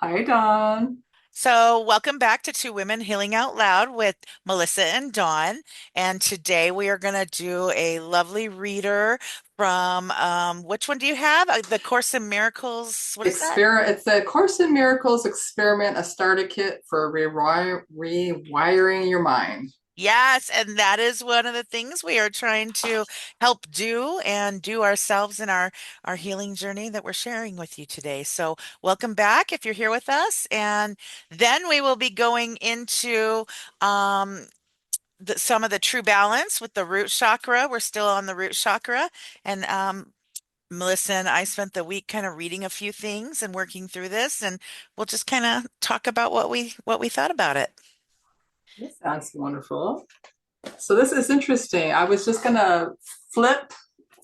Hi, Don. So, welcome back to Two Women Healing Out Loud with Melissa and Dawn. And today we are going to do a lovely reader from which one do you have? The Course in Miracles. What is that? It's the Course in Miracles Experiment, a starter kit for rewiring your mind. Yes, and that is one of the things we are trying to help do and do ourselves in our healing journey that we're sharing with you today. So, welcome back if you're here with us, and then we will be going into um, some of the true balance with the root chakra. We're still on the root chakra. And Melissa and I spent the week kind of reading a few things and working through this, and we'll just kind of talk about what we thought about it. This sounds wonderful. So this is interesting. I was just gonna flip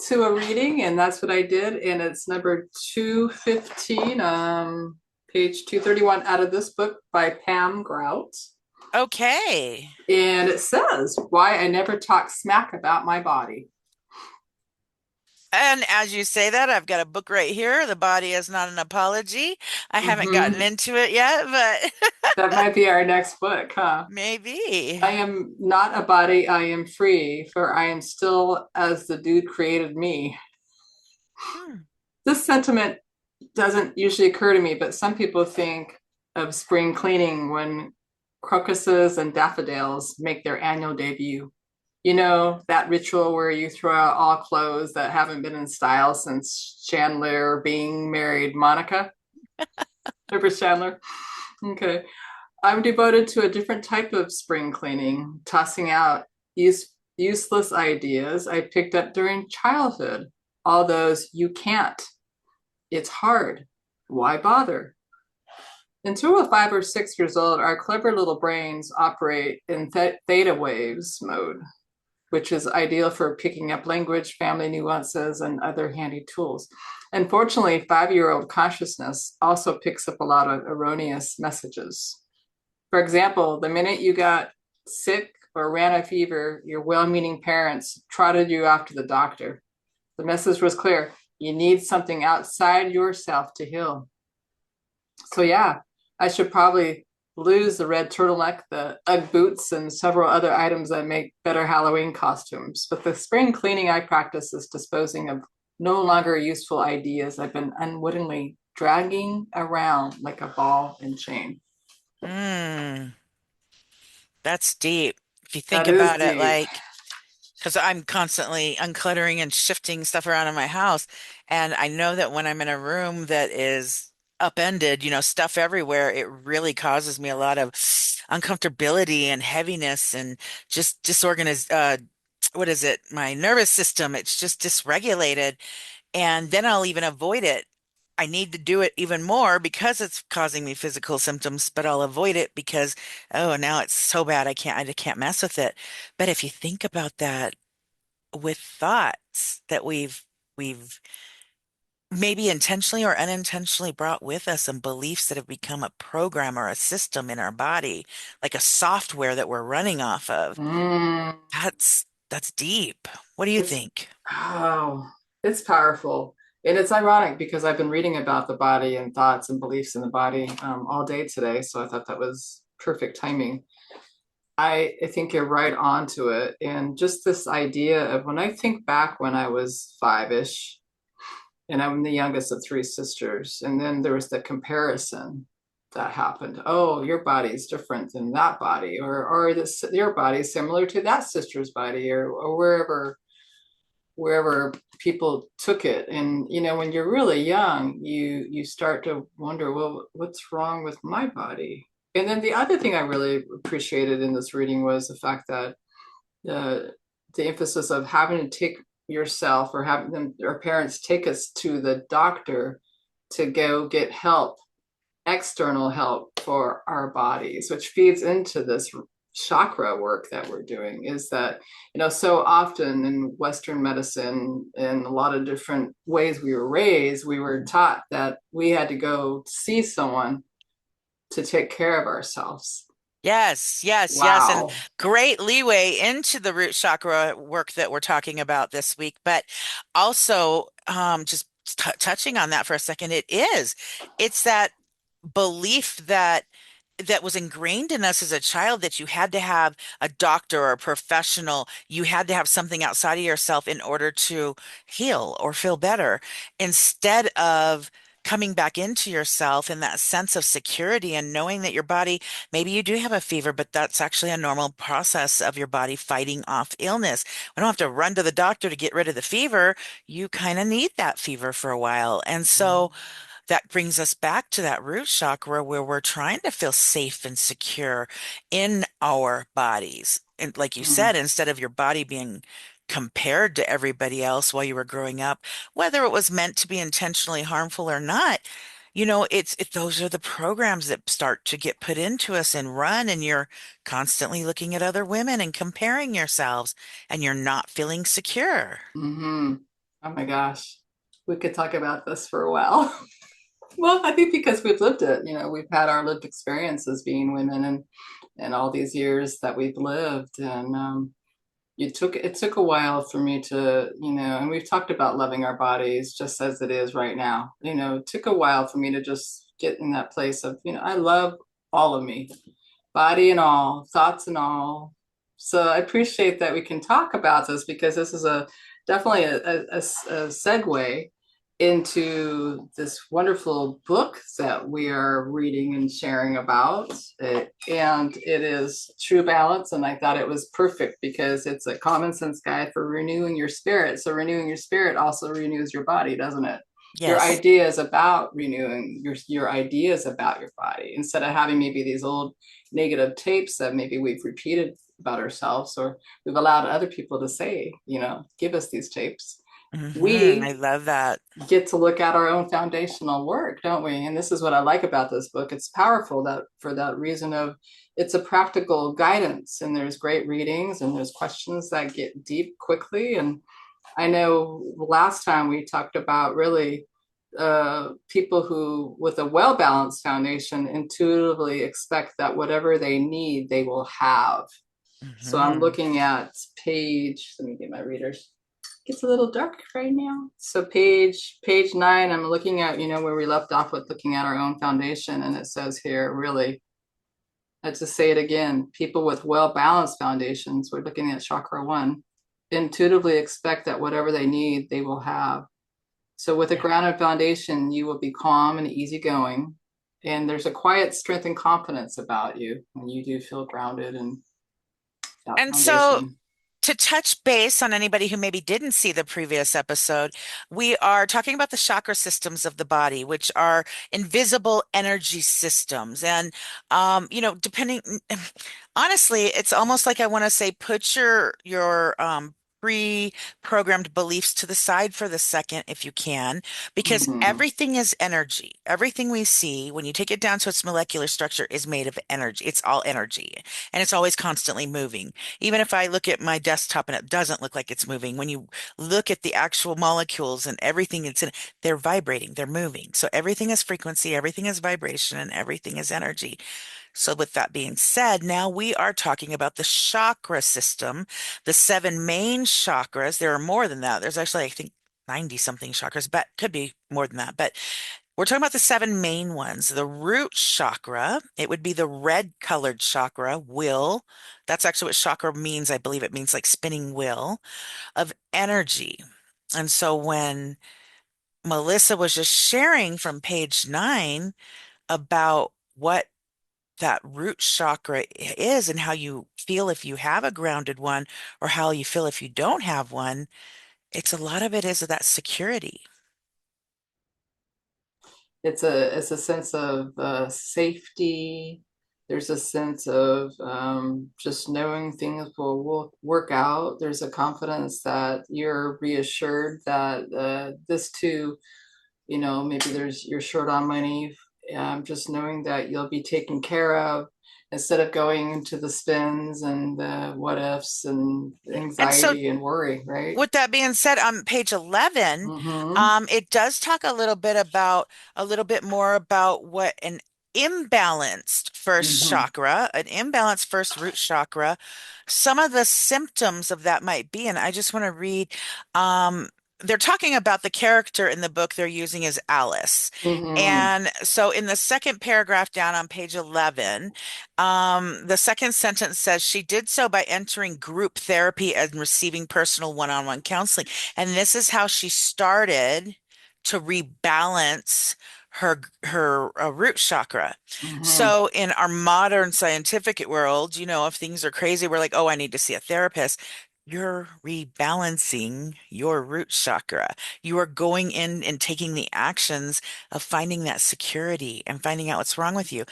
to a reading, and that's what I did. And it's number 215, page 231 out of this book by Pam Grout. Okay. And it says, Why I Never Talk Smack About My Body. And as you say that, I've got a book right here. The Body is Not an Apology. I haven't gotten Hmm. into it yet, but That might be our next book, huh? maybe. I am not a body, I am free, for I am still as the dude created me. Hmm. This sentiment doesn't usually occur to me, but some people think of spring cleaning when crocuses and daffodils make their annual debut. You know, that ritual where you throw out all clothes that haven't been in style since Chandler being married Monica. Remember Chandler? Okay. I'm devoted to a different type of spring cleaning, tossing out useless ideas I picked up during childhood. All those you can't. It's hard. Why bother? Until we're 5 or 6 years old, our clever little brains operate in theta waves mode, which is ideal for picking up language, family nuances, and other handy tools. Unfortunately, 5-year-old consciousness also picks up a lot of erroneous messages. For example, the minute you got sick or ran a fever, your well meaning parents trotted you off to the doctor. The message was clear: you need something outside yourself to heal. So, yeah, I should probably lose the red turtleneck, the Ugg boots, and several other items that make better Halloween costumes. But the spring cleaning I practice is disposing of no longer useful ideas I've been unwittingly dragging around like a ball and chain. Hmm. That's deep. If you think That is about it, deep. like, because I'm constantly uncluttering and shifting stuff around in my house. And I know that when I'm in a room that is upended, stuff everywhere, it really causes me a lot of uncomfortability and heaviness and just disorganized, what is it? My nervous system, it's just dysregulated. And then I'll even avoid it. I need to do it even more because it's causing me physical symptoms, but I'll avoid it because, oh, now it's so bad I can't mess with it. But if you think about that with thoughts that we've maybe intentionally or unintentionally brought with us and beliefs that have become a program or a system in our body, like a software that we're running off of, Mm, that's deep. What do you it's think? oh, it's powerful. And it's ironic because I've been reading about the body and thoughts and beliefs in the body all day today. So I thought that was perfect timing. I think you're right on to it. And just this idea of when I think back when I was five-ish, and I'm the youngest of three sisters, and then there was the comparison that happened. Oh, your body's different than that body, or this your body's similar to that sister's body, or wherever people took it. And when you're really young, you start to wonder, well, what's wrong with my body? And then the other thing I really appreciated in this reading was the fact that uh, the emphasis of having to take yourself or having them our parents take us to the doctor to go get help, external help for our bodies, which feeds into this chakra work that we're doing. Is that so often in Western medicine, in a lot of different ways we were raised, we were taught that we had to go see someone to take care of ourselves. Yes, yes, yes. And Wow. great leeway into the root chakra work that we're talking about this week. But also, just touching on that for a second, it's that. belief that was ingrained in us as a child that you had to have a doctor or a professional, you had to have something outside of yourself in order to heal or feel better, instead of coming back into yourself in that sense of security and knowing that your body, maybe you do have a fever, but that's actually a normal process of your body fighting off illness. We don't have to run to the doctor to get rid of the fever. You kind of need that fever for a while. And so that brings us back to that root chakra where we're trying to feel safe and secure in our bodies. And like you Mm-hmm. said, instead of your body being compared to everybody else while you were growing up, whether it was meant to be intentionally harmful or not, those are the programs that start to get put into us and run, and you're constantly looking at other women and comparing yourselves, and you're not feeling secure. Mm-hmm. Oh my gosh, we could talk about this for a while. Well, I think because we've lived it, we've had our lived experiences being women and all these years that we've lived. And it took a while for me to, and we've talked about loving our bodies just as it is right now. It took a while for me to just get in that place of, I love all of me, body and all, thoughts and all. So I appreciate that we can talk about this because this is a definitely a segue into this wonderful book that we are reading and sharing about. And it is True Balance. And I thought it was perfect because it's a common sense guide for renewing your spirit. So renewing your spirit also renews your body, doesn't it? Your Yes. ideas about renewing your ideas about your body instead of having maybe these old negative tapes that maybe we've repeated about ourselves or we've allowed other people to say, give us these tapes. I We love that. get to look at our own foundational work, don't we? And this is what I like about this book. It's powerful that for that reason of it's a practical guidance and there's great readings and there's questions that get deep quickly. And I know last time we talked about really people who, with a well balanced foundation, intuitively expect that whatever they need, they will have. So I'm hmm looking at page, let me get my readers. It's a little dark right now. So page 9, I'm looking at, where we left off with looking at our own foundation. And it says here, really, let's just say it again, people with well balanced foundations, we're looking at chakra 1, intuitively expect that whatever they need, they will have. So with a Yeah. grounded foundation, you will be calm and easygoing. And there's a quiet strength and confidence about you when you do feel grounded and that And so foundation. to touch base on anybody who maybe didn't see the previous episode, we are talking about the chakra systems of the body, which are invisible energy systems. And, depending, honestly, it's almost like I want to say, put your pre-programmed beliefs to the side for the second if you can, because Mm-hmm. everything is energy. Everything we see, when you take it down to its molecular structure, is made of energy. It's all energy, and it's always constantly moving. Even if I look at my desktop and it doesn't look like it's moving, when you look at the actual molecules and everything it's in, they're vibrating, they're moving. So everything is frequency, everything is vibration, and everything is energy. So with that being said, now we are talking about the chakra system, the seven main chakras. There are more than that. There's actually, I think, 90 something chakras, but could be more than that. But we're talking about the seven main ones. The root chakra, it would be the red colored chakra, will. That's actually what chakra means. I believe it means like spinning wheel of energy. And so when Melissa was just sharing from page 9 about what that root chakra is and how you feel if you have a grounded one or how you feel if you don't have one, it's a lot of it is that security. It's a sense of safety. There's a sense of just knowing things will work out. There's a confidence that you're reassured that this too, maybe you're short on money. Just knowing that you'll be taken care of instead of going into the spins and the what ifs and And so anxiety and worry, right? with that being said, on page 11, Mm-hmm. it does talk a little bit more about what imbalanced first Mm-hmm. chakra, an imbalanced first root chakra, some of the symptoms of that might be. And I just want to read. they're talking about the character in the book they're using as Alice. Mm-hmm. And so in the second paragraph down on page 11, the second sentence says she did so by entering group therapy and receiving personal one-on-one counseling. And this is how she started to rebalance her root chakra. Mm-hmm. So in our modern scientific world, if things are crazy, we're like, oh, I need to see a therapist. You're rebalancing your root chakra. You are going in and taking the actions of finding that security and finding out what's wrong with you.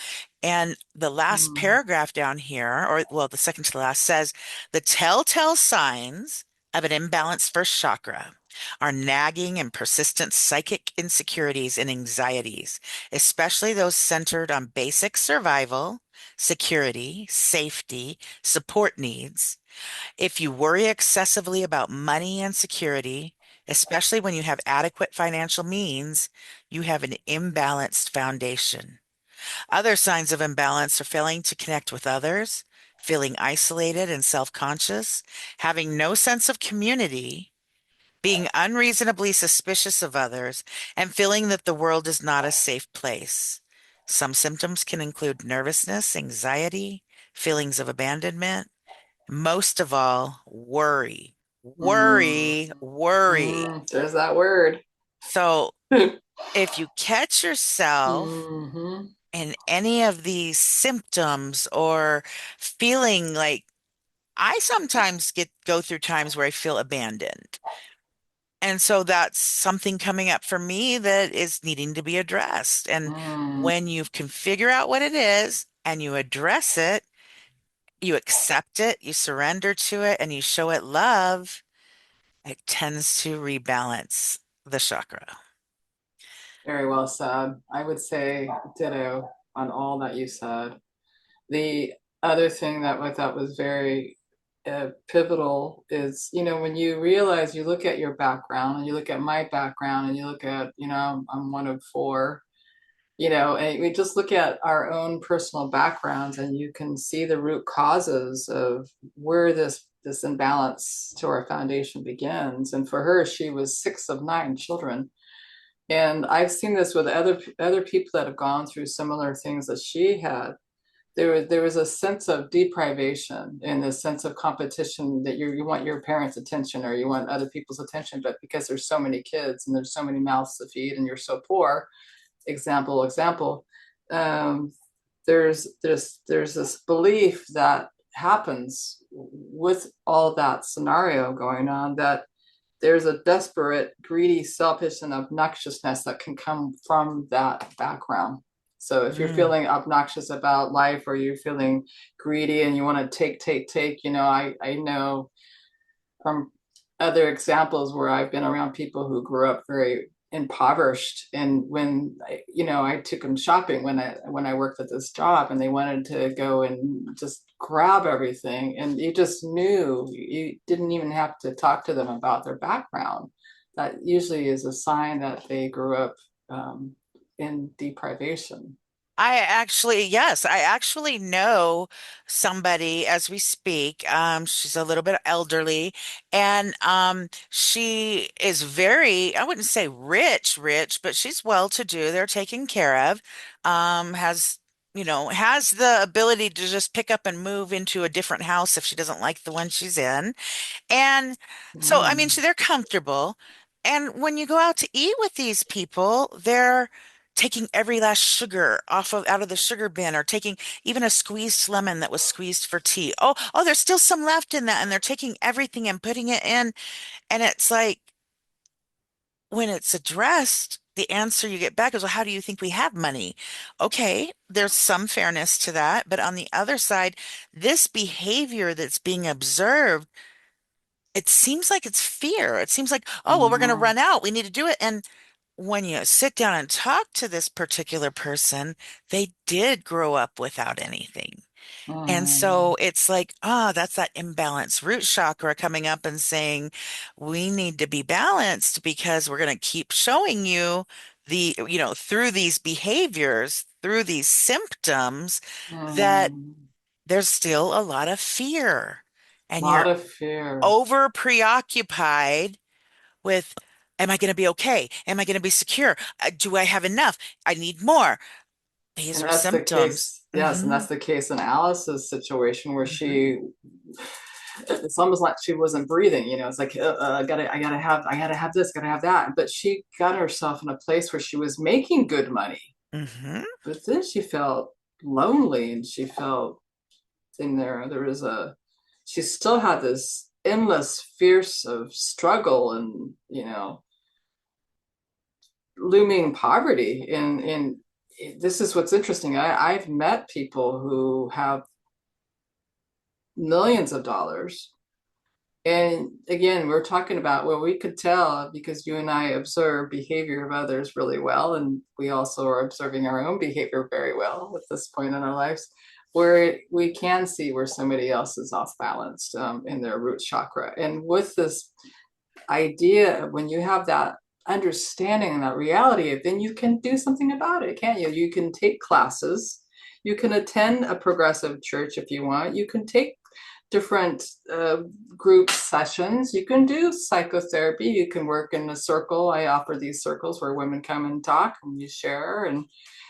And the last Mm-hmm. paragraph down here, or well, the second to the last says the telltale signs of an imbalanced first chakra are nagging and persistent psychic insecurities and anxieties, especially those centered on basic survival, security, safety, support needs. If you worry excessively about money and security, especially when you have adequate financial means, you have an imbalanced foundation. Other signs of imbalance are failing to connect with others, feeling isolated and self-conscious, having no sense of community, being unreasonably suspicious of others, and feeling that the world is not a safe place. Some symptoms can include nervousness, anxiety, feelings of abandonment, most of all, worry. Worry, worry. There's that word. So if you catch yourself Mm-hmm. in any of these symptoms or feeling like I sometimes go through times where I feel abandoned. And so that's something coming up for me that is needing to be addressed. And Mm. when you can figure out what it is and you address it, you accept it, you surrender to it, and you show it love, it tends to rebalance the chakra. Very well said. I would say ditto on all that you said. The other thing that I thought was very pivotal is, when you realize you look at your background and you look at my background and you look at, I'm one of four, and we just look at our own personal backgrounds and you can see the root causes of where this imbalance to our foundation begins. And for her, she was six of nine children. And I've seen this with other people that have gone through similar things that she had. There was a sense of deprivation and a sense of competition that you want your parents' attention or you want other people's attention, but because there's so many kids and there's so many mouths to feed and you're so poor, example, um, there's this belief that happens with all that scenario going on, that there's a desperate, greedy, selfish, and obnoxiousness that can come from that background. So if you're Mm. feeling obnoxious about life or you're feeling greedy and you want to take, I know from other examples where I've been around people who grew up very impoverished, and when I took them shopping when I worked at this job and they wanted to go and just grab everything, and you just knew you didn't even have to talk to them about their background. That usually is a sign that they grew up in deprivation. Yes, I actually know somebody as we speak. She's a little bit elderly, and she is very, I wouldn't say rich, but she's well to do. They're taken care of. Has the ability to just pick up and move into a different house if she doesn't like the one she's in. And so, I mean, Mm. so they're comfortable. And when you go out to eat with these people, they're taking every last sugar out of the sugar bin, or taking even a squeezed lemon that was squeezed for tea. Oh, there's still some left in that, and they're taking everything and putting it in. And it's like when it's addressed, the answer you get back is, well, how do you think we have money? Okay, there's some fairness to that, but on the other side, this behavior that's being observed, it seems like it's fear. It seems like, oh, well, we're going to Mhm. run out. We need to do it. And when you sit down and talk to this particular person, they did grow up without anything. And Mhm. so it's like, that's that imbalanced root chakra coming up and saying, we need to be balanced because we're going to keep showing you through these behaviors, through these symptoms, that Mhm. there's still a lot of fear and Lot you're of fear. over preoccupied with Am I going to be okay? Am I going to be secure? Do I have enough? I need more. These And are that's the symptoms. case, yes, and that's the case in Alice's situation where she, it's almost like she wasn't breathing, it's like, I gotta have this, gotta have that. But she got herself in a place where she was making good money, Hmm. but then she felt lonely and she felt there was she still had this endless fierce of struggle and, looming poverty. And this is what's interesting. I've met people who have millions of dollars. And again, we're talking about, well, we could tell because you and I observe behavior of others really well. And we also are observing our own behavior very well at this point in our lives, where we can see where somebody else is off balanced in their root chakra. And with this idea, when you have that understanding and that reality, then you can do something about it, can't you? You can take classes, you can attend a progressive church if you want, you can take different group sessions, you can do psychotherapy, you can work in a circle. I offer these circles where women come and talk and you share. And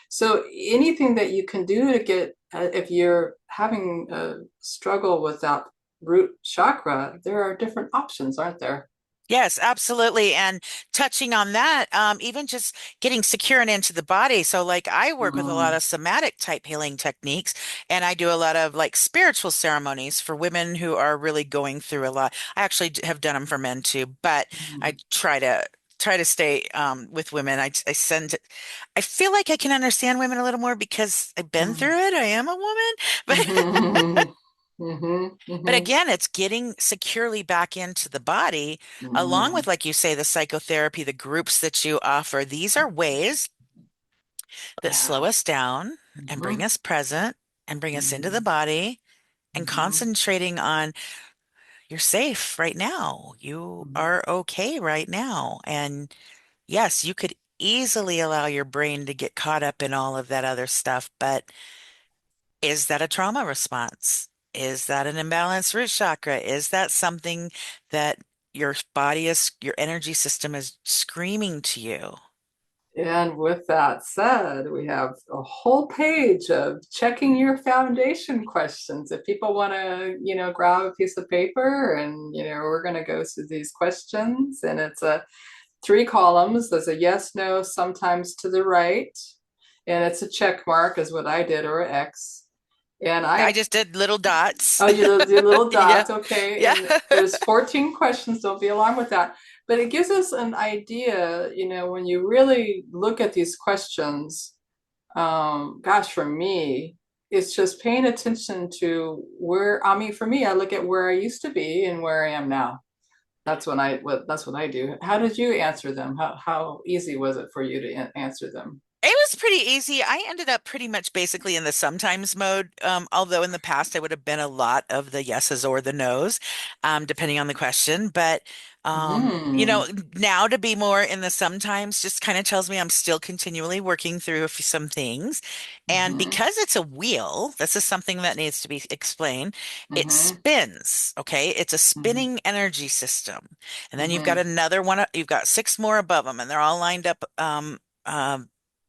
so anything that you can do to get, if you're having a struggle with that root chakra, there are different options, aren't there? Yes, absolutely. And touching on that, even just getting secure and into the body. So, like, I work with a lot Mm, of somatic type healing techniques, and I do a lot of like spiritual ceremonies for women who are really going through a lot. I actually have done them for men too, but I mm, try to stay with women. I feel like I can understand women a little more because I've been mm, through it. I am a woman, mhm, mhm, but mhm, again, it's getting securely back into the body, along with, mhm. like you say, the psychotherapy, the groups that you offer. These are ways that slow Yeah. us down and bring Mhm, us present and bring us into the mhm, body and mhm, concentrating on you're safe right now. You mhm. are okay right now. And yes, you could easily allow your brain to get caught up in all of that other stuff, but is that a trauma response? Is that an imbalanced root chakra? Is that something that your energy system is screaming to you? And with that said, we have a whole page of checking your foundation questions. If people want to, grab a piece of paper and, we're going to go through these questions, and it's a three columns. There's a yes, no, sometimes to the right, and it's a check mark is what I did, or an X. And I I, just did little dots. oh, you do little Yeah. dots, okay. Yeah. And there's 14 questions. Don't be alarmed with that. But it gives us an idea, when you really look at these questions. Gosh, for me, it's just paying attention to where, I mean, for me, I look at where I used to be and where I am now. That's what I do. How did you answer them? How easy was it for you to answer them? It was pretty easy. I ended up pretty much basically in the sometimes mode, although in the past I would have been a lot of the yeses or the nos, depending on the question. But Hmm. now to be more in the sometimes just kind of tells me I'm still continually working through some things. And Mm-hmm. because it's a wheel, this is something that needs to be explained. It Mm-hmm. spins, okay? It's a Mm-hmm. spinning energy system. And then you've got Mm-hmm. another one, you've got six more above them, and they're all lined up.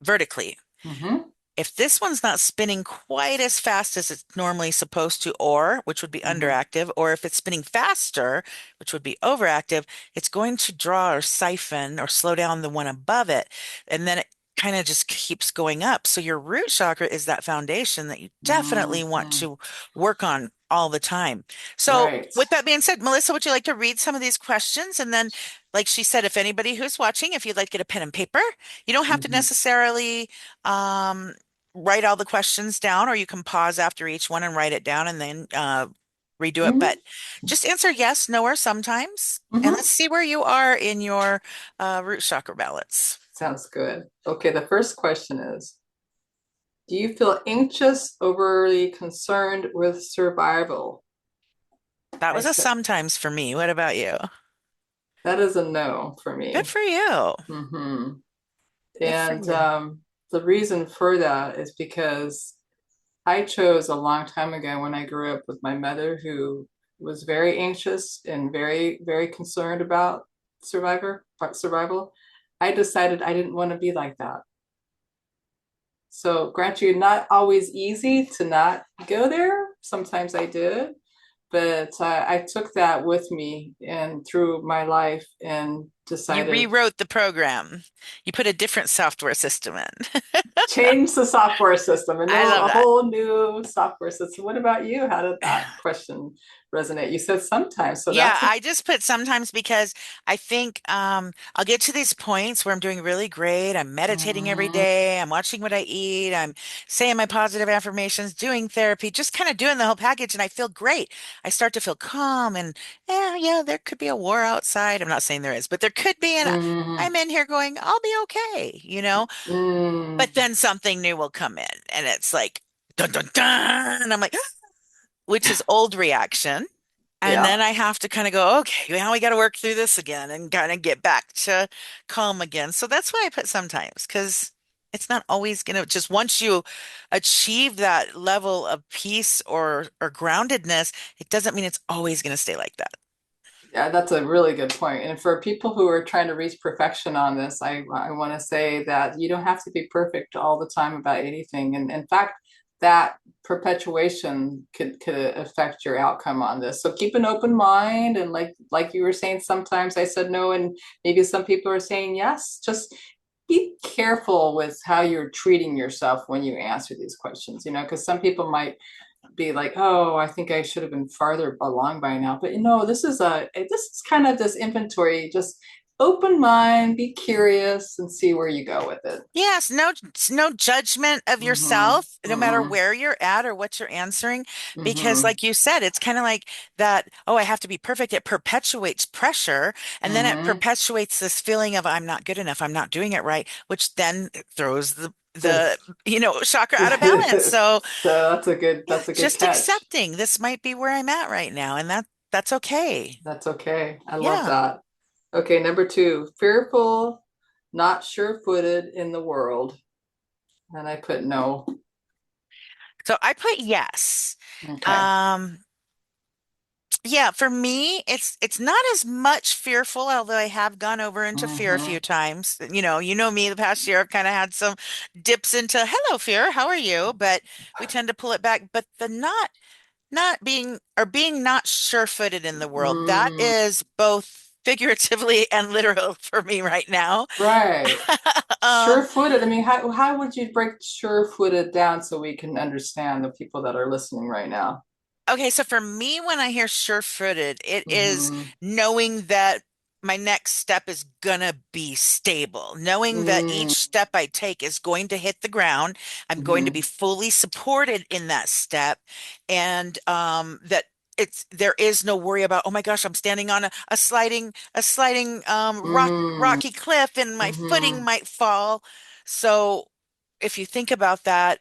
Vertically. Mm-hmm. If this one's not spinning quite as fast as it's normally supposed to, or which would be Mm-hmm. underactive, or if it's spinning faster, which would be overactive, it's going to draw or siphon or slow down the one above it. And then it kind of just keeps going up. So your root chakra is that foundation that you definitely want Mm-hmm. to work on all the time. So Right. with that being said, Melissa, would you like to read some of these questions? And then, like she said, if anybody who's watching, if you'd like to get a pen and paper, you don't have to Mm-hmm. necessarily um, write all the questions down, or you can pause after each one and write it down and then redo it. Mm-hmm. But just answer yes, no, or sometimes. And Mm-hmm. let's see where you are in your root chakra balance. Sounds good. Okay, the first question is, do you feel anxious, overly concerned with survival? That I was a said sometimes for me. What about you? that is a no for Good me. for you. Hmm. Good for And you. the reason for that is because I chose a long time ago when I grew up with my mother, who was very anxious and very, very concerned about. survival, I decided I didn't want to be like that. So grant you, not always easy to not go there. Sometimes I did, but I took that with me and through my life and You decided rewrote the program. You put a different software system in. change the software system and I no love a that. whole new software system. What about you? How did that question resonate? You said sometimes, so Yeah, that's a I just put sometimes because I think I'll get to these points where I'm doing really great. I'm meditating every mm, day. I'm watching what I eat. I'm saying my positive affirmations, doing therapy, just kind of doing the whole package, and I feel great. I start to feel calm and yeah, there could be a war outside. I'm not saying there is, but there could be, and mm, I'm in here going, I'll be okay, you know? mm, But then something new will come in, and it's like dun dun dun, and I'm like, which is old reaction. And yeah. then I have to kind of go, okay, now we got to work through this again and kind of get back to calm again. So that's why I put sometimes, because it's not always going to just once you achieve that level of peace or groundedness, it doesn't mean it's always going to stay like that. Yeah, that's a really good point. And for people who are trying to reach perfection on this, I want to say that you don't have to be perfect all the time about anything. And in fact, that perpetuation could affect your outcome on this. So keep an open mind. And like you were saying, sometimes I said no, and maybe some people are saying yes. Just be careful with how you're treating yourself when you answer these questions, because some people might be like, oh, I think I should have been farther along by now. But this is kind of this inventory, just open mind, be curious, and see where you go with it. Yes, no judgment of Mm-hmm. yourself, no matter Mm-hmm. where you're at or what you're answering, because Mm-hmm. like you said, it's kind of like that, oh, I have to be perfect. It perpetuates pressure, and then it Mm-hmm. perpetuates this feeling of I'm not good enough, I'm not doing it right, which then throws the This, chakra out of balance. so So yeah, that's a good just catch. accepting this might be where I'm at right now, and that's okay. That's okay. I love Yeah. that. Okay, number two, fearful, not sure-footed in the world. And I put no. So I put yes. Okay. Um, Yeah, for me, it's not as much fearful, although I have gone over into fear a Mm-hmm. few times. You know me, the past year I've kind of had some dips into hello fear, how are you? But we tend to pull it back. But the not being or being not sure-footed in the world, that Mm, is both figuratively and literal for me right now. right. Um, Sure-footed. I mean, how would you break sure-footed down so we can understand the people that are listening right now? Okay, so for me, when I hear sure-footed, it is Mm-hmm. knowing that my next step is gonna be stable, knowing that each Mm-hmm. step I take is going to hit the ground. I'm going to be fully supported in that step, and that there is no worry about, oh my gosh, I'm standing on a sliding Mm-hmm. rocky cliff and my Mm-hmm. footing might fall. So if you think about that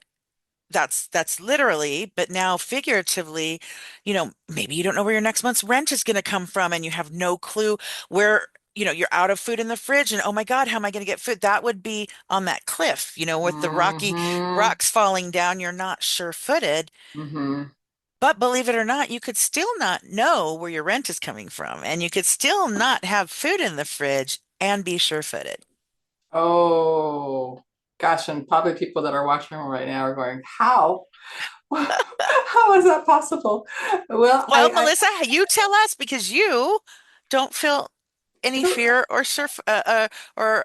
that's literally, but now figuratively, maybe you don't know where your next month's rent is going to come from and you have no clue where, you're out of food in the fridge and oh my God, how am I going to get food? That would be on that cliff, with the rocky Mm-hmm. rocks falling down. You're not sure-footed, Mm-hmm. but believe it or not, you could still not know where your rent is coming from and you could still not have food in the fridge and be sure-footed. Oh, gosh, and probably people that are watching right now are going, how? How is that possible? Well, Well, Melissa, you tell us because you don't feel I any don't, fear or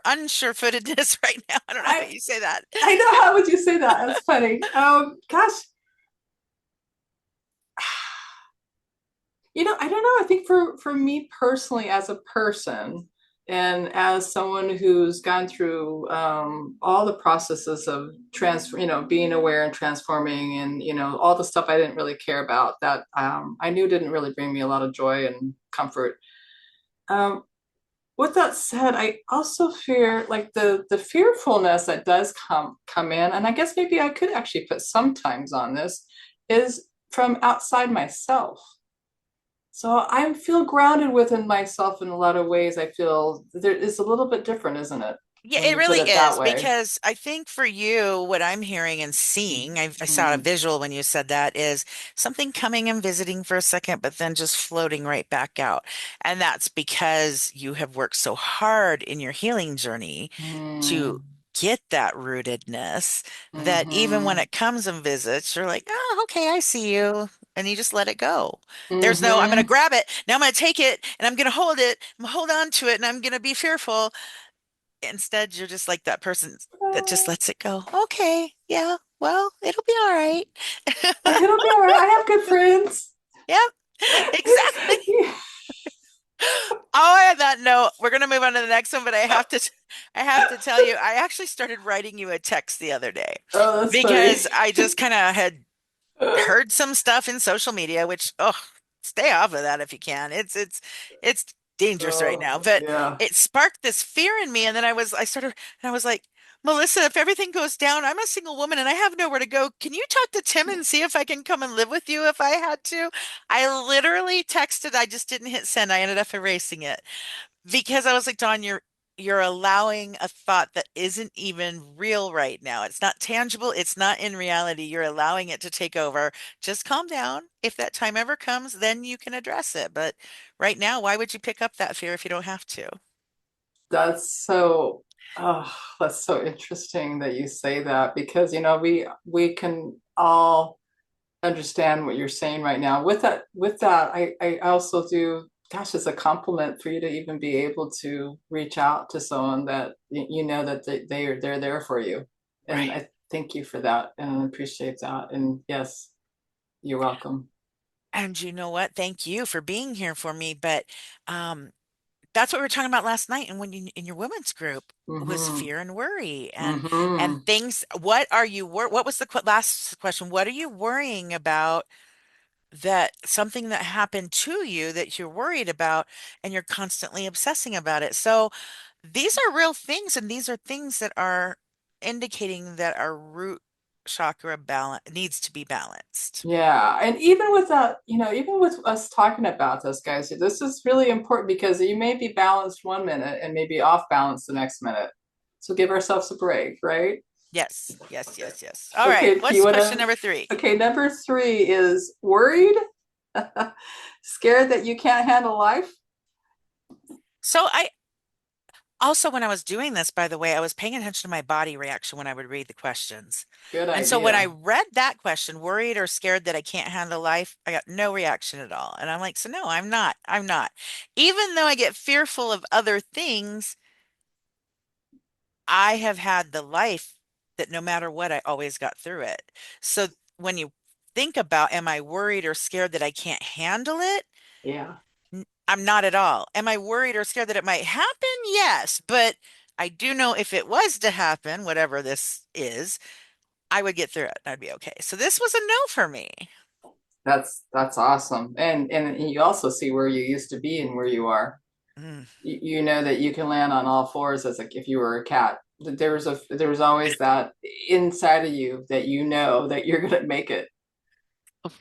unsure-footedness right now. I don't know how I, you say that. I know. How would you say that? That's funny. Gosh, I don't know. I think for me personally, as a person, and as someone who's gone through all the processes of being aware and transforming, and all the stuff I didn't really care about that I knew didn't really bring me a lot of joy and comfort. Um, with that said, I also fear like the fearfulness that does come in, and I guess maybe I could actually put sometimes on this is from outside myself. So I feel grounded within myself in a lot of ways. I feel there is a little bit different, isn't it? Yeah, when it you put really it that is way. because I think for you, what I'm hearing and seeing, I saw a Mm, visual when you said that, is something coming and visiting for a second, but then just floating right back out. And that's because you have worked so hard in your healing journey to mm, get that rootedness that even when mm-hmm, it comes and visits, you're like, oh, okay, I see you. And you just let it go. There's no, I'm going to mm-hmm. grab it. Now I'm going to take it and I'm going to hold it. I'm gonna hold on to it and I'm going to be fearful. Instead, you're just like that person that just lets it go. Okay, yeah, well, it'll be all right. It'll be all right. I have good friends. Yep, exactly. Oh, on that note, we're gonna move on to the next one, but I have to tell you, I actually started writing you a text the other day Oh, that's funny. because I just kind of had heard some stuff in social media, which oh, stay off of that if you can. It's dangerous right now. Oh, But yeah. it sparked this fear in me, and then I started and I was like, Melissa, if everything goes down, I'm a single woman and I have nowhere to go. Can you talk to Tim and see if I can come and live with you if I had to? I literally texted, I just didn't hit send. I ended up erasing it because I was like, Dawn, you're allowing a thought that isn't even real right now. It's not tangible, it's not in reality. You're allowing it to take over. Just calm down. If that time ever comes, then you can address it. But right now, why would you pick up that fear if you don't have to? That's so, oh, that's so interesting that you say that because, we can all understand what you're saying right now. With that, I also do, gosh, it's a compliment for you to even be able to reach out to someone that you know that they're there for you. And Right. I thank you for that and I appreciate that. And yes, you're welcome. And you know what? Thank you for being here for me. But um, that's what we were talking about last night and when you in your women's group was Mm-hmm. fear and worry and Mm-hmm. things. What are you what was the last question? What are you worrying about that something that happened to you that you're worried about and you're constantly obsessing about it? So these are real things and these are things that are indicating that our root chakra balance needs to be balanced. Yeah, and even with that, even with us talking about this, guys, this is really important because you may be balanced 1 minute and maybe off balance the next minute. So give ourselves a break, right? Yes, yes, yes, yes. All right. Okay, do you What's want question to? number three? Okay, number three is worried, scared that you can't handle life. So I also, when I was doing this, by the way, I was paying attention to my body reaction when I would read the questions. Good And so when I idea. read that question, worried or scared that I can't handle life, I got no reaction at all. And I'm like, so no, I'm not. I'm not. Even though I get fearful of other things, I have had the life that no matter what, I always got through it. So when you think about, am I worried or scared that I can't handle it? Yeah, I'm not at all. Am I worried or scared that it might happen? Yes, but I do know if it was to happen, whatever this is, I would get through it. I'd be okay. So this was a no for me. that's awesome. And you also see where you used to be and where you are. Mm, You know that you can land on all fours as like if you were a cat. There was always that inside of you that you know that you're gonna make it.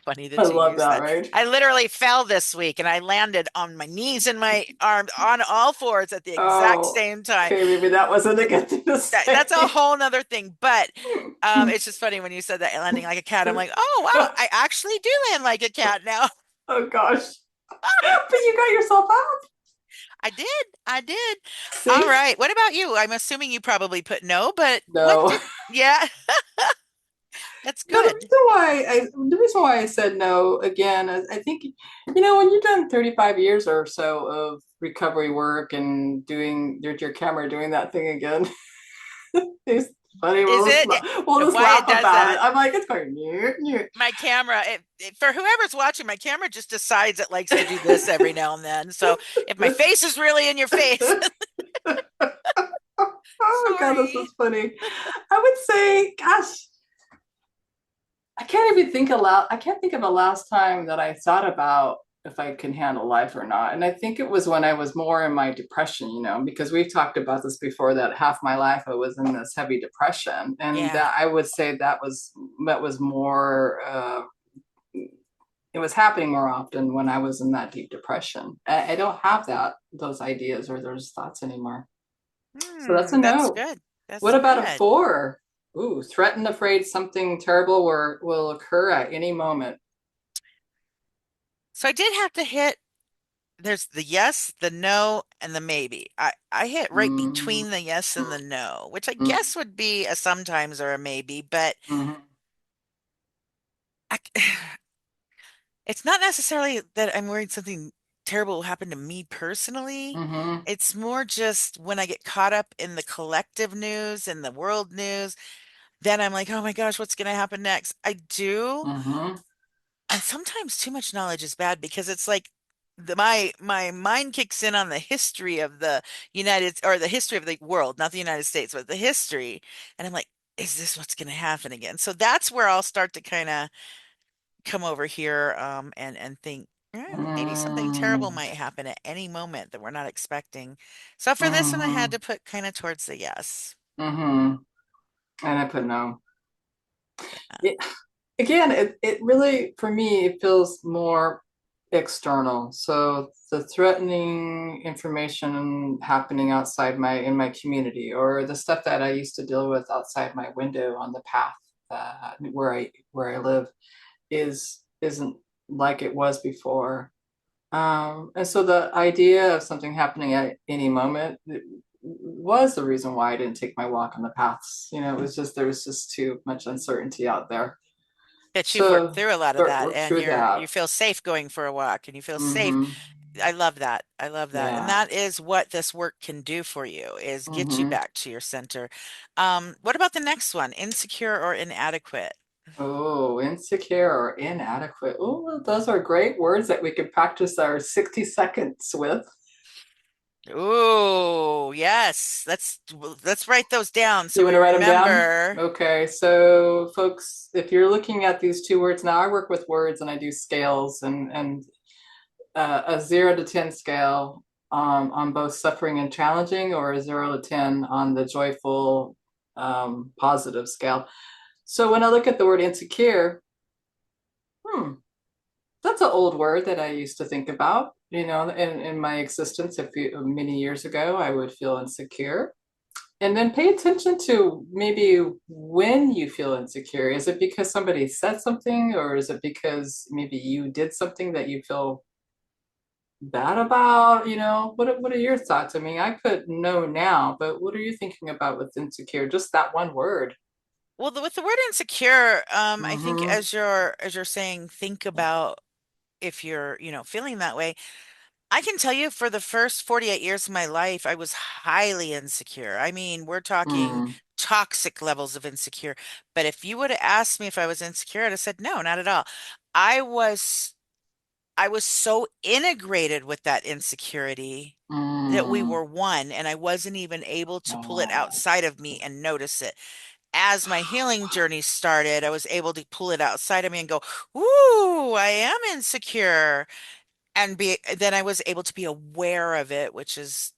funny I that you love use that, that. right? I literally fell this week and I landed on my knees and my arms on all fours at the exact Oh, same time. okay, maybe that wasn't a good thing to That's a say. whole nother thing. But it's just funny when you said that landing like a cat. I'm like, oh wow, I actually do land like a cat now. Oh gosh. But you got yourself out. I did. I did. All See? right. What about you? I'm assuming you probably put no, but what No. did, yeah, that's No, the good. reason why I said no again is I think when you've done 35 years or so of recovery work and doing your camera doing that thing again. It's funny. Is it We'll just why laugh it does about it. that? I'm like, it's going new, new. My camera, for whoever's watching, my camera just decides it likes to do this every now and then. So if my face is really in your face, Oh God, this sorry. is funny. I would say, gosh, I can't even think aloud. I can't think of a last time that I thought about if I can handle life or not. And I think it was when I was more in my depression, because we've talked about this before that half my life I was in this heavy depression. And Yeah. that I would say that was more it was happening more often when I was in that deep depression. I don't have those ideas or those thoughts anymore. So that's a That's no. good. What That's about a good. four? Ooh, threatened, afraid something terrible will occur at any moment. So I did have to hit, there's the yes, the no, and the maybe. I hit right Mm-hmm. between the yes and the no, which I Mm-hmm. guess would be a sometimes or a maybe, but Mm-hmm. I, it's not necessarily that I'm worried something terrible will happen to me personally. Mm-hmm. It's more just when I get caught up in the collective news and the world news, then I'm like, oh my gosh, what's going to happen next? I do. Mm-hmm. And sometimes too much knowledge is bad because it's like my mind kicks in on the history of the United or the history of the world, not the United States, but the history. And I'm like, is this what's going to happen again? So that's where I'll start to kind of come over here and think, maybe something terrible Mm-hmm. might happen at any moment that we're not expecting. So for this one, I had Mm-hmm. to put kind of towards the yes. Mm-hmm. And I put no. Yeah. It, again, it really, for me, it feels more external. So the threatening information happening outside in my community, or the stuff that I used to deal with outside my window on the path where I live, isn't like it was before. And so the idea of something happening at any moment was the reason why I didn't take my walk on the paths. It was just there was just too much uncertainty out there. That you've worked So through a lot of that work and through you that. feel safe going for a walk and you feel safe. Mm-hmm. I love that. I love that. And Yeah. that is what this work can do for you is get you Mm-hmm. back to your center. What about the next one? Insecure or inadequate? Oh, insecure or inadequate. Oh, those are great words that we could practice our 60 seconds with. Ooh, yes. Let's write those down so You want we to write them down? remember. Okay, so folks, if you're looking at these two words now, I work with words and I do scales and a 0 to 10 scale on both suffering and challenging, or a 0 to 10 on the joyful, positive scale. So when I look at the word insecure, hmm, that's an old word that I used to think about. In my existence many years ago, I would feel insecure. And then pay attention to maybe when you feel insecure. Is it because somebody said something, or is it because maybe you did something that you feel bad about? What are your thoughts? I mean, I could know now, but what are you thinking about with insecure? Just that one word. Well, with the word insecure, I think Mm-hmm. as you're saying, think about if you're, feeling that way. I can tell you for the first 48 years of my life, I was highly insecure. I mean, we're talking Mm, toxic levels of insecure. But if you would have asked me if I was insecure, I'd have said, no, not at all. I was I was so integrated with that insecurity that we mm. were one, and I wasn't even able to pull it Oh. outside of me and notice it. As my healing journey started, I was able to pull it outside of me and go, "Ooh, I am insecure." And then I was able to be aware of it, which is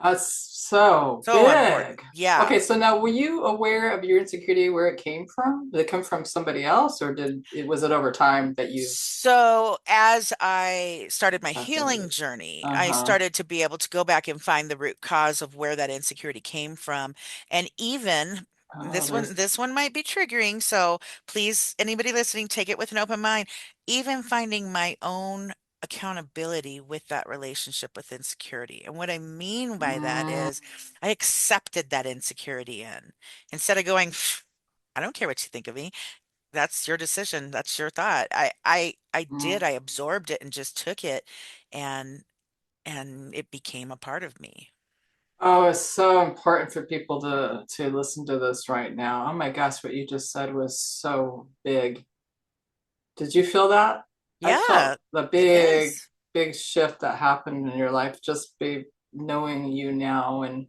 That's so so important. big. Yeah. Okay, so now were you aware of your insecurity, where it came from? Did it come from somebody else, or was it over time that you So as I started my separated? healing journey, I Uh-huh. started to be able to go back and find the root cause of where that insecurity came from. And even Oh, there's this one might be triggering, so please, anybody listening, take it with an open mind. Even finding my own accountability with that relationship with insecurity. And what I mean by that mm, is I accepted that insecurity in instead of going, "Pff, I don't care what you think of me. That's your decision. That's your thought." I did. mm. I absorbed it and just took it and it became a part of me. Oh, it's so important for people to listen to this right now. Oh my gosh, what you just said was so big. Did you feel that? I Yeah, felt the it big, is. big shift that happened in your life just be knowing you now. And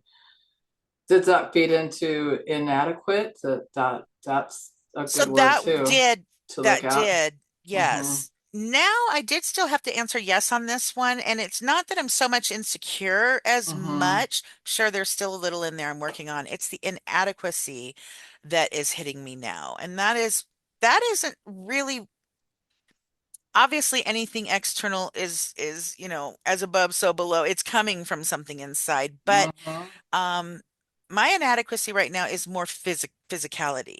did that feed into inadequate? That's a So good word too to look that at. did, Mm-hmm. yes. Now I did still have to answer yes on this one, and it's not that I'm so much insecure as Mm-hmm. much. Sure, there's still a little in there I'm working on. It's the inadequacy that is hitting me now. And that isn't really obviously anything external is, as above, so below. It's coming from something inside. But Mm-hmm. my inadequacy right now is more physicality.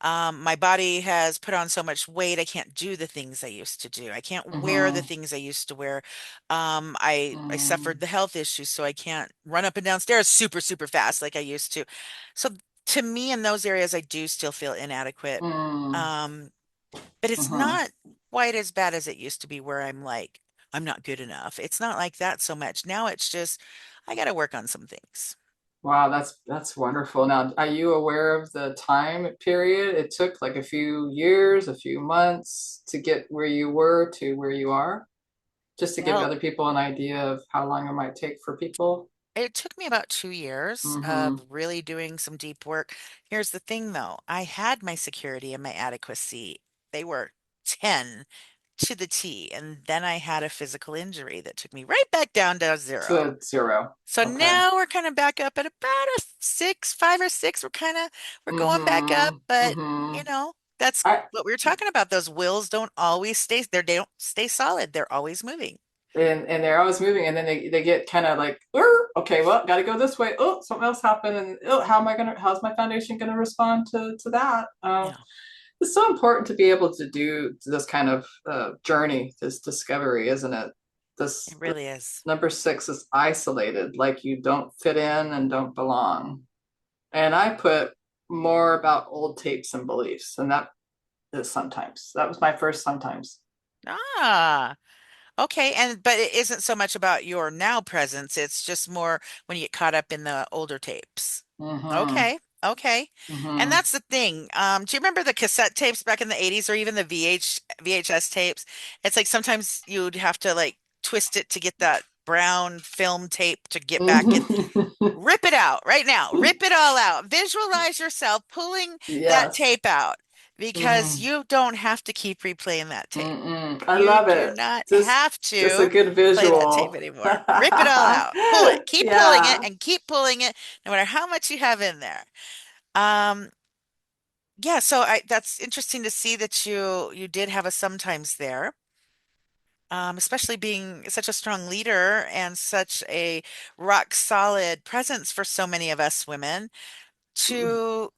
My body has put on so much weight, I can't do the things I used to do. I can't wear the Mm-hmm. things I used to wear. I Mm, suffered the health issues, so I can't run up and down stairs super fast like I used to. So to me, in those areas, I do still feel inadequate. mm, Um, but it's mm-hmm. not quite as bad as it used to be, where I'm like, I'm not good enough. It's not like that so much. Now it's just, I got to work on some things. Wow, that's wonderful. Now, are you aware of the time period it took, like a few years, a few months to get where you were to where you are? Just to give Well, other people an idea of how long it might take for people. it took me about 2 years Mm-hmm. of really doing some deep work. Here's the thing, though. I had my security and my adequacy. They were 10 to the T. And then I had a physical injury that took me right back down to To zero. a zero. So Okay. now we're kind of back up at about a six, 5 or 6. We're going back up, Mm-hmm. but Mm-hmm. that's I what we were talking about. Those wheels don't always stay there. They don't stay solid. They're always moving. and they're always moving, and then they get kind of like, okay, well, got to go this way. Oh, something else happened, and oh, how's my foundation gonna respond to that? Yeah, It's so important to be able to do this kind of journey, this discovery, isn't it? it This really is. number six is isolated, like you don't fit in and don't belong. And I put more about old tapes and beliefs, and that is sometimes. That was my first sometimes. Ah. Okay, and but it isn't so much about your now presence, it's just more when you get caught up in the older tapes. Mm-hmm. Okay, okay. And Mm-hmm. that's the thing. Do you remember the cassette tapes back in the 80s, or even the VHS tapes? It's like sometimes you'd have to like twist it to get that brown film tape to get back in. Mm-hmm. Rip it out right now. Rip it all out. Visualize yourself pulling that Yes. tape out, because Mm-hmm. you don't have to keep replaying that tape. Mm-mm. I You love do it. not Just have just a to good play that tape visual. anymore. Rip it all out. Pull it. Keep pulling it Yeah. and keep pulling it, no matter how much you have in there. Um, yeah, so that's interesting to see that you did have a sometimes there. Especially being such a strong leader and such a rock solid presence for so many of us women, to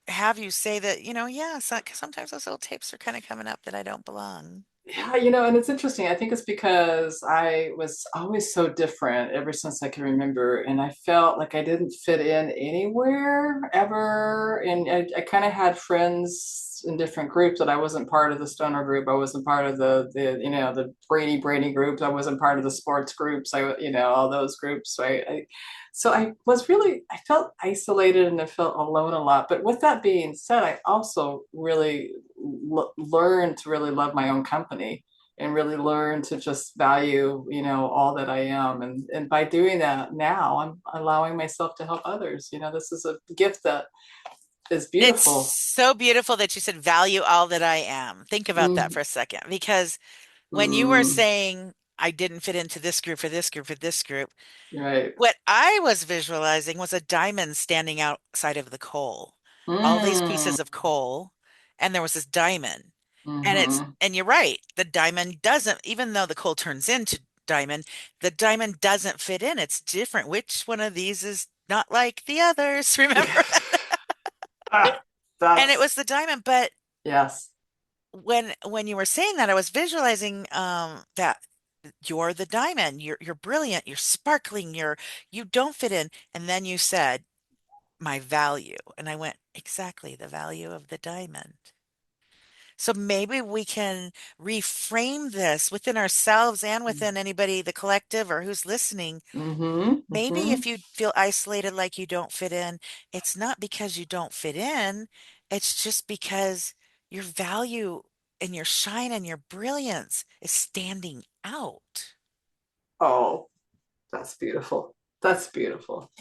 have you say that, yeah, sometimes those little tapes are kind of coming up that I don't belong. Yeah, and it's interesting. I think it's because I was always so different ever since I can remember, and I felt like I didn't fit in anywhere ever. And I kind of had friends in different groups, that I wasn't part of the stoner group. I wasn't part of the Brady groups. I wasn't part of the sports groups. All those groups. Right. So I felt isolated and I felt alone a lot. But with that being said, I also really learned to really love my own company, and really learn to just value, all that I am. And by doing that now, I'm allowing myself to help others. This is a gift that is It's beautiful. so beautiful that you said value all that I am. Think about that Mm, for a second, because when you were mm, saying I didn't fit into this group, for this group, for this group, right. what I was visualizing was a diamond standing outside of the coal. All these Mm, pieces of coal, and there was this diamond. mm-hmm. And you're right, the diamond doesn't, even though the coal turns into diamond, the diamond doesn't fit in. It's different. Which one of these is not like the others? Remember? Ah, And it that's was the diamond, but yes. when you were saying that, I was visualizing that you're the diamond. You're brilliant, you're sparkling, you don't fit in. And then you said my value. And I went, exactly, the value of the diamond. So maybe we can reframe this within ourselves and within anybody, the collective, or who's listening. Mm-hmm. Maybe Mm-hmm. if you feel isolated, like you don't fit in, it's not because you don't fit in. It's just because your value and your shine and your brilliance is standing out. Oh, that's beautiful. That's beautiful.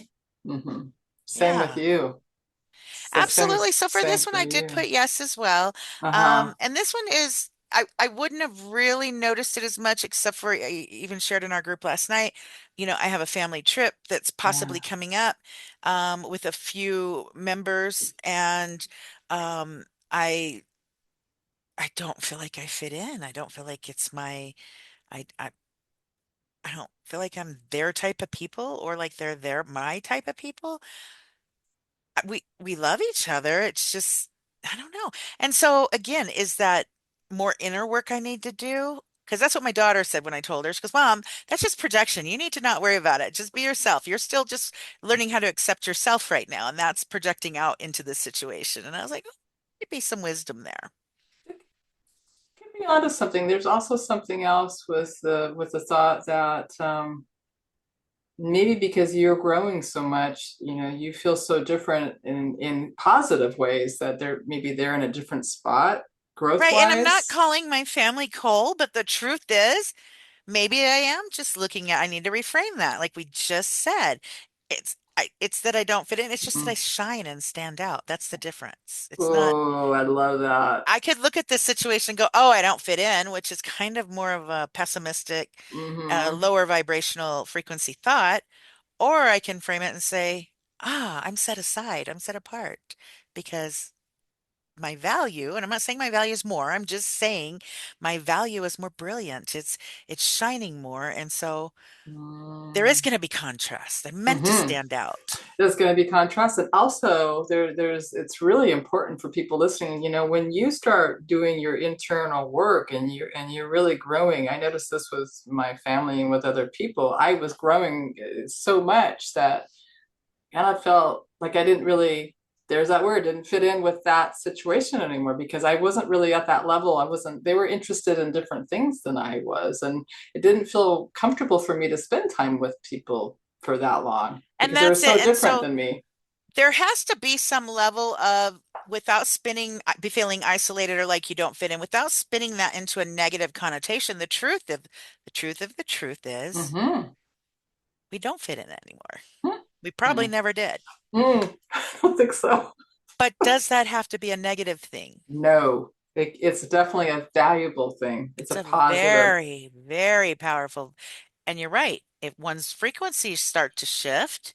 Mm-hmm. Same with Yeah. you. Absolutely. So for Same this one, for I did you. put yes as well. Uh-huh. And this one is, I wouldn't have really noticed it as much, except for I even shared in our group last night. I have a family trip that's Yeah. possibly coming up, with a few members, and um, I I don't feel like I fit in. I don't feel like it's my I I don't feel like I'm their type of people or like they're my type of people. We love each other. It's just I don't know. And so again, is that more inner work I need to do? Because that's what my daughter said when I told her. She goes, Mom, that's just projection. You need to not worry about it. Just be yourself. You're still just learning how to accept yourself right now. And that's projecting out into this situation. And I was like, oh, there'd be some wisdom there. Get me onto something. There's also something else with the thought that maybe because you're growing so much, you know, you feel so different in positive ways that they're in a different spot growth Right. And I'm not wise. calling my family cold, but the truth is, maybe I am just looking at, I need to reframe that. Like we just said, it's that I don't fit in. It's just that I shine and stand out. That's the difference. It's not, Oh, I love that. I could look at this situation and go, oh, I don't fit in, which is kind of more of a pessimistic, Mm-hmm. lower vibrational frequency thought. Or I can frame it and say, ah, I'm set aside. I'm set apart because my value, and I'm not saying my value is more, I'm just saying my value is more brilliant. It's shining more. And so there is going to be contrast. I'm meant to Mm-hmm. stand out. There's going to be contrast, and also there's it's really important for people listening. You know, when you start doing your internal work and you're really growing. I noticed this with my family and with other people. I was growing so much that kind of felt like I didn't really, there's that word, didn't fit in with that situation anymore because I wasn't really at that level. I wasn't, they were interested in different things than I was. And it didn't feel comfortable for me to spend time with people for that long And because they were that's it. so And different so than me. there has to be some level of, without spinning, be feeling isolated or like you don't fit in, without spinning that into a negative connotation. The truth is Mm-hmm. we don't fit in anymore. We probably Mm-hmm. never did. I don't think so. But does that have to be a negative thing? No, it's definitely a valuable thing. It's It's a a positive. very, very powerful. And you're right. If one's frequencies start to shift,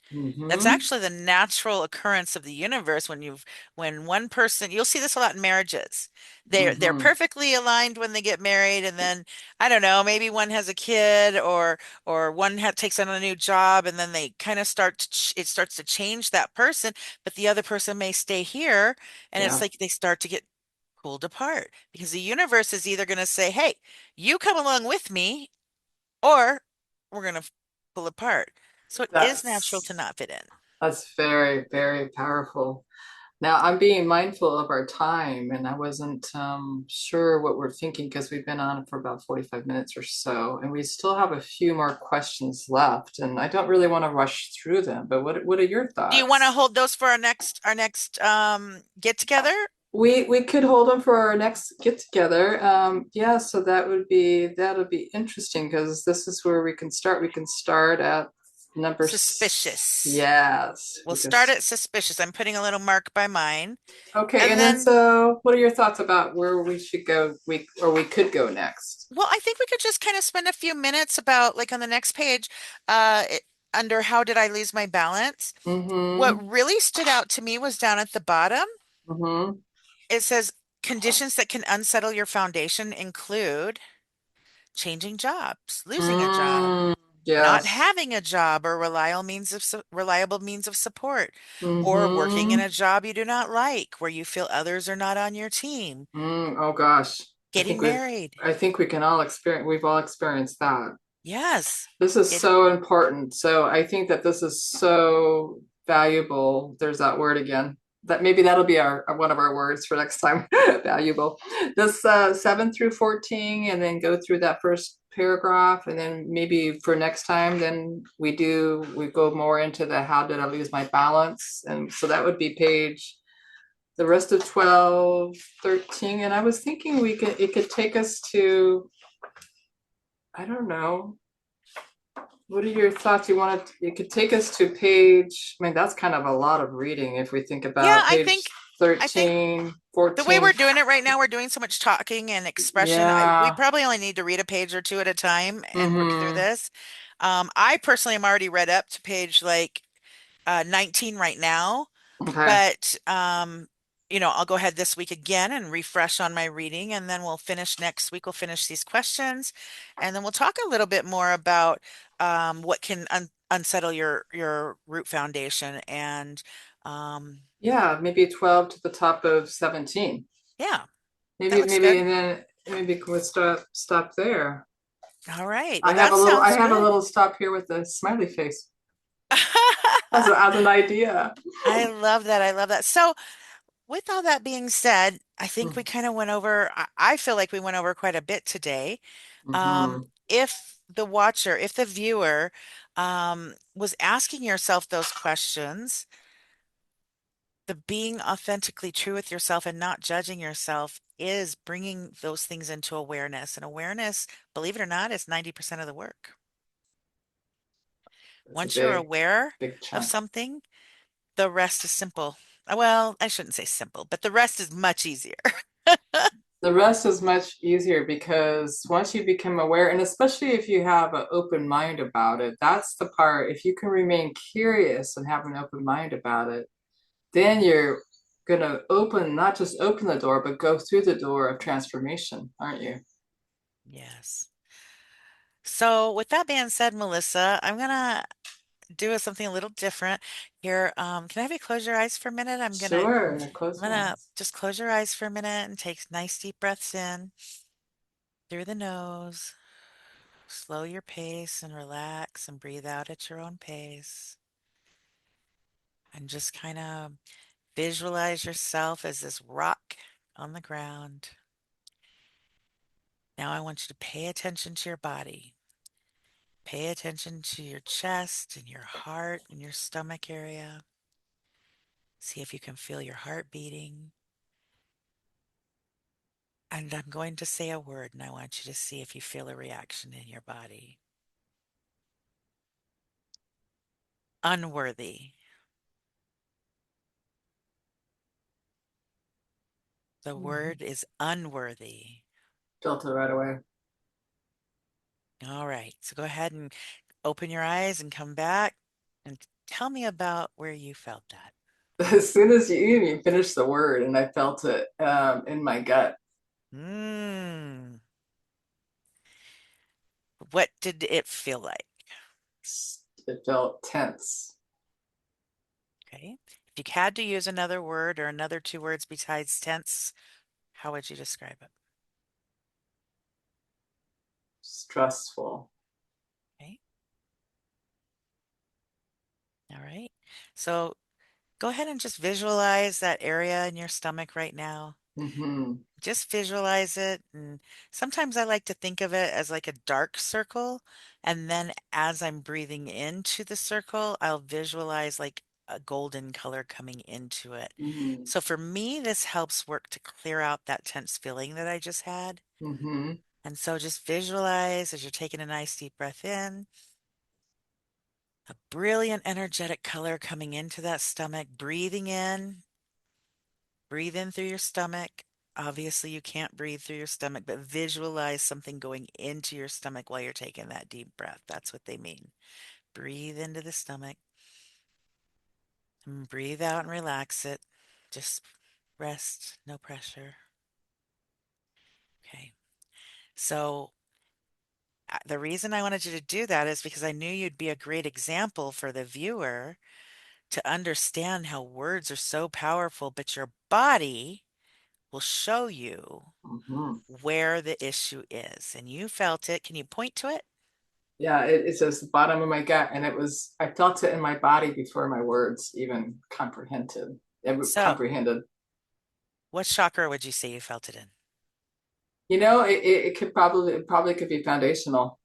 that's Mm-hmm. actually the natural occurrence of the universe when one person, you'll see this a lot in marriages. They're Mm-hmm. perfectly aligned when they get married, and then I don't know, maybe one has a kid or one takes on a new job, and then they kind of it starts to change that person, but the other person may stay here, and it's Yeah, like they start to get pulled apart because the universe is either going to say, "Hey, you come along with me," or we're going to pull apart. So it is natural to that's not fit in. that's very, very powerful. Now I'm being mindful of our time, and I wasn't sure what we're thinking because we've been on for about 45 minutes or so, and we still have a few more questions left, and I don't really want to rush through them. But what are your Do you want to thoughts? hold those for our next get together? We could hold them for our next get together. Yeah, so that'll be interesting because this is where we can start. We can start at Suspicious. yes, We'll start because at suspicious. I'm putting a little mark by mine. okay, And and then then, so what are your thoughts about where we should go? We could go next. well, I think we could just kind of spend a few minutes about like on the next page, under how did I lose my balance? What Mm-hmm. really stood out to me was down at the bottom. Mm-hmm. It says conditions that can unsettle your foundation include changing jobs, losing a job, Mm, not yes. having a job or reliable means of support, or working in Mm-hmm. a job you do not like, where you feel others are not on your team, Oh gosh. getting married. I think we can all experience we've all experienced that. Yes, This is getting so important. So I think that this is so valuable. There's that word again. That maybe that'll be our one of our words for next time. Valuable. This 7 through 14, and then go through that first paragraph, and then maybe for next time, then we go more into the how did I lose my balance, and so that would be page the rest of 12, 13, and I was thinking we could it could take us to I don't know. What are your thoughts? You could take us to page, I mean, that's kind of a lot of reading if we think yeah, about I page think I think 13, the way 14. we're doing it right now, we're doing so much talking and expression. We Yeah. probably only need to read a page or two at a time and work through Mm-hmm. this. I personally am already read up to page like 19 right now. Okay. But I'll go ahead this week again and refresh on my reading, and then we'll finish next week. We'll finish these questions, and then we'll talk a little bit more about what can unsettle your root foundation. And um, Yeah, maybe 12 to the top of 17. yeah, that Maybe, looks good. and then maybe we'll stop there. All right. Well, that I sounds have a good. little stop here with the smiley face as an idea. I love that. I love that. So, with all that being said, I think we Mm-hmm. kind of went over, I feel like we went over quite a bit today. If the watcher, if the viewer was asking yourself those questions, the being authentically true with yourself and not judging yourself is bringing those things into awareness. And awareness, believe it or not, is 90% of the work. That's a Once you're aware big of chunk. something, the rest is simple. Well, I shouldn't say simple, but the rest is much easier. The rest is much easier because once you become aware, and especially if you have an open mind about it, that's the part. If you can remain curious and have an open mind about it, then you're gonna not just open the door, but go through the door of transformation, aren't you? Yes. So, with that being said, Melissa, I'm gonna do something a little different here. Can I have you close your eyes for a minute? Sure, I'm close my gonna eyes. just close your eyes for a minute and take nice deep breaths in through the nose. Slow your pace and relax and breathe out at your own pace. And just kind of visualize yourself as this rock on the ground. Now I want you to pay attention to your body. Pay attention to your chest and your heart and your stomach area. See if you can feel your heart beating. And I'm going to say a word, and I want you to see if you feel a reaction in your body. Unworthy. The Mhm. word is unworthy. Felt it right away. All right. So go ahead and open your eyes and come back and tell me about where you felt that. As soon as you finished the word, and I felt it in my gut. Mm. What did it feel like? It felt tense, Okay. If you had to use another word or another two words besides tense, how would you describe it? stressful. Okay. All right. So go ahead and just visualize that area in your stomach right now. Mm-hmm. Just visualize it. And sometimes I like to think of it as like a dark circle. And then as I'm breathing into the circle, I'll visualize like a golden color coming into it. Mm-hmm. So for me, this helps work to clear out that tense feeling that I just had. Mm-hmm. And so just visualize as you're taking a nice deep breath in, a brilliant, energetic color coming into that stomach, breathing in. Breathe in through your stomach. Obviously, you can't breathe through your stomach, but visualize something going into your stomach while you're taking that deep breath. That's what they mean. Breathe into the stomach and breathe out and relax it. Just rest, no pressure. Okay. So, the reason I wanted you to do that is because I knew you'd be a great example for the viewer to understand how words are so powerful, but your body will show you Mm-hmm. where the issue is. And you felt it. Can you point to it? Yeah, it's just the bottom of my gut, and I felt it in my body before my words even comprehended. It So, comprehended. what chakra would you say you felt it in? It could it probably could be foundational.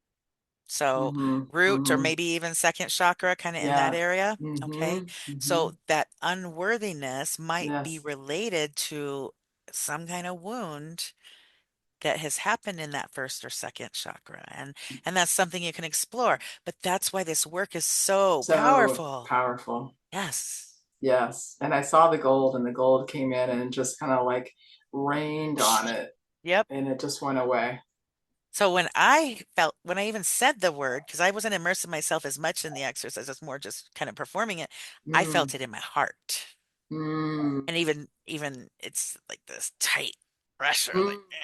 So, Mm-hmm. root or Mm-hmm. maybe even second chakra, kind of in that Yeah. area. Okay. Mm-hmm. Mm-hmm. So, that unworthiness might be Yes. related to some kind of wound that has happened in that first or second chakra. And that's something you can explore. But that's why this work is so So powerful. powerful. Yes. Yes. And I saw the gold, and the gold came in and just kind of like rained on it, Yep. and it just went away. So when I even said the word, because I wasn't immersing myself as much in the exercise, I was more just kind of performing it, I Mm. felt it in my heart. Mm. And even it's like this tight pressure, like Mm.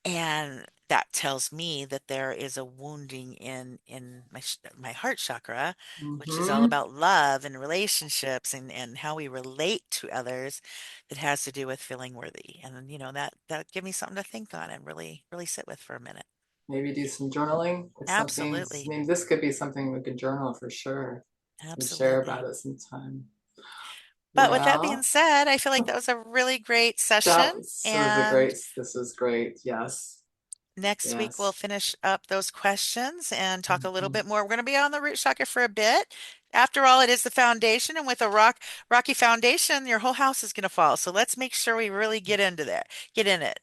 and that tells me that there is a wounding in my heart chakra, which is all Hmm. about love and relationships and how we relate to others that has to do with feeling worthy. And that give me something to think on and really sit with for a minute. Maybe do some journaling if something's, I Absolutely. mean, this could be something we could journal for sure and share about Absolutely. it sometime. But with that being Well, said, I feel like that was a really great session. that was a And great, this is great. Yes, next week, we'll yes. finish up those questions and talk a little Mhm. bit more. We're going to be on the root chakra for a bit. After all, it is the foundation, and with a rocky foundation, your whole house is going to fall. So let's make sure we really get into that, get in it.